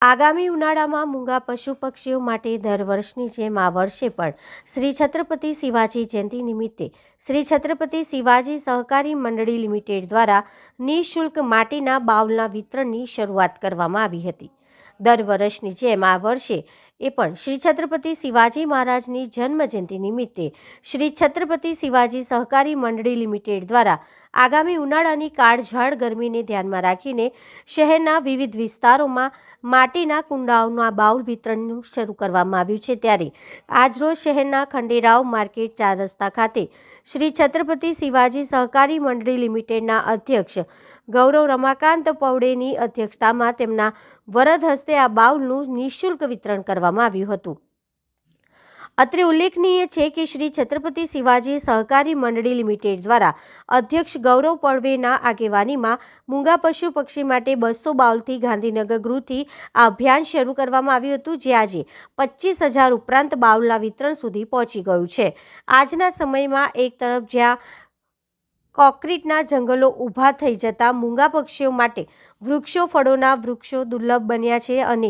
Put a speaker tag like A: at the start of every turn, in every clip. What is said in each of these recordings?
A: આગામી ઉનાળામાં મૂંગા પશુ પક્ષીઓ માટે દર વર્ષની જેમ આ વર્ષે પણ શ્રી છત્રપતિ શિવાજી જયંતિ નિમિત્તે શ્રી છત્રપતિ શિવાજી સહકારી મંડળી લિમિટેડ દ્વારા નિઃશુલ્ક માટીના બાઉલના વિતરણની શરૂઆત કરવામાં આવી હતી। દર વર્ષની જેમ આ વર્ષે પણ શ્રી છત્રપતિ શિવાજી મહારાજની જન્મ જયંતિ નિમિત્તે શ્રી છત્રપતિ શિવાજી સહકારી મંડળી લિમિટેડ દ્વારા આગામી ઉનાળાની કાળઝાળ ગરમીને ધ્યાનમાં રાખીને શહેરના વિવિધ વિસ્તારોમાં માટીના કુંડાઓના બાઉલ વિતરણનું શરૂ કરવામાં આવ્યું છે। ત્યારે આજરોજ શહેરના ખંડેરાવ માર્કેટ 4 રસ્તા ખાતે શ્રી છત્રપતિ શિવાજી સહકારી મંડળી લિમિટેડના અધ્યક્ષ ગૌરવ રમાકાંત પૌડેની અધ્યક્ષતામાં તેમના વરદ હસ્તે આ બાઉલનું નિઃશુલ્ક વિતરણ કરવામાં આવ્યું હતું। અત્રે ઉલ્લેખનીય છે કે શ્રી છત્રપતિ શિવાજી સહકારી મંડળી લિમિટેડ દ્વારા અધ્યક્ષ ગૌરવ પૌડેના આગેવાનીમાં મૂંગા પશુ પક્ષી માટે 200 બાઉલથી ગાંધીનગર ગૃહથી આ અભિયાન શરૂ કરવામાં આવ્યું હતું, જે આજે 25,000 ઉપરાંત બાઉલના વિતરણ સુધી પહોંચી ગયું છે। આજના સમયમાં એક તરફ જ્યાં કોન્ક્રીટના જંગલો ઊભા થઈ જતા મૂંગા પક્ષીઓ માટે વૃક્ષો, ફળોના વૃક્ષો દુર્લભ બન્યા છે અને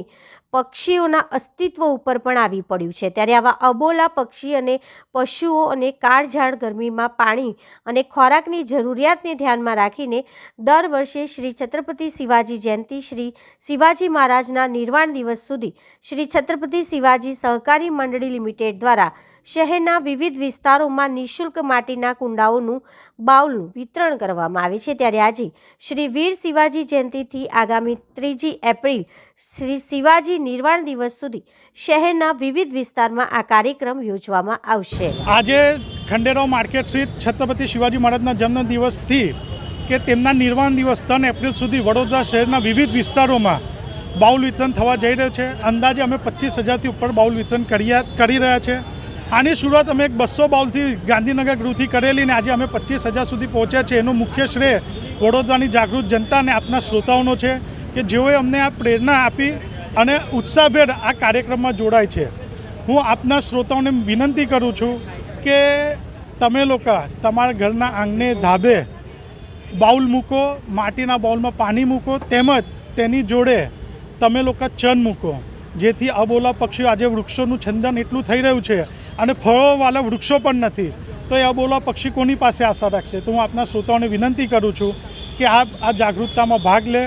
A: પક્ષીઓના અસ્તિત્વ ઉપર પણ આવી પડ્યું છે। ત્યારે આવા અબોલા પક્ષી અને પશુઓ અને કાળઝાળ ગરમીમાં પાણી અને ખોરાકની જરૂરિયાતને ધ્યાનમાં રાખીને દર વર્ષે શ્રી છત્રપતિ શિવાજી જયંતિ શ્રી શિવાજી મહારાજના નિર્વાણ દિવસ સુધી શ્રી છત્રપતિ શિવાજી સહકારી મંડળી લિમિટેડ દ્વારા શહેરના વિવિધ વિસ્તારોમાં નિઃશુલ્ક માટીના કુંડાઓનું બાઉલનું વિતરણ કરવામાં આવે છે। ત્યારે આજે શ્રી વીર શિવાજી જયંતિથી આગામી 3 એપ્રિલ શ્રી શિવાજી નિર્વાણ દિવસ સુધી શહેરના વિવિધ વિસ્તારમાં આ કાર્યક્રમ યોજવામાં આવશે।
B: આજે ખંડેરાવ માર્કેટ સ્થિત છત્રપતિ શિવાજી મહારાજના જન્મદિવસથી કે તેમના નિર્વાણ દિવસ 3 એપ્રિલ સુધી વડોદરા શહેરના વિવિધ વિસ્તારોમાં બાઉલ વિતરણ થવા જઈ રહ્યું છે। અંદાજે અમે 25,000થી ઉપર બાઉલ વિતરણ કરી રહ્યા છે। આની શરૂઆત અમે 200 બાઉલથી ગાંધીનગર ગૃહથી કરેલી ને આજે અમે 25,000 સુધી પહોંચ્યા છે। એનું મુખ્ય શ્રેય વડોદરાની જાગૃત જનતા અને આપના શ્રોતાઓનો છે કે જેઓએ અમને આ પ્રેરણા આપી અને ઉત્સાહભેર આ કાર્યક્રમમાં જોડાય છે। હું આપના શ્રોતાઓને વિનંતી કરું છું કે તમે લોકો તમારા ઘરના આંગણે ધાબે બાઉલ મૂકો, માટીના બાઉલમાં પાણી મૂકો, તેમજ તેની જોડે તમે લોકો ચન મૂકો, જેથી અબોલા પક્ષીઓ આજે વૃક્ષોનું છંદન એટલું થઈ રહ્યું છે અને ફળોવાળા વૃક્ષો પણ નથી, તો એ અબોલા પક્ષી કોની પાસે આશા રાખશે। તો હું આપના શ્રોતાઓને વિનંતી કરું છું કે આપ આ જાગૃતતામાં ભાગ લે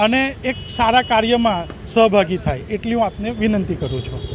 B: અને એક સારા કાર્યમાં સહભાગી થાય, એટલી હું આપને વિનંતી કરું છું।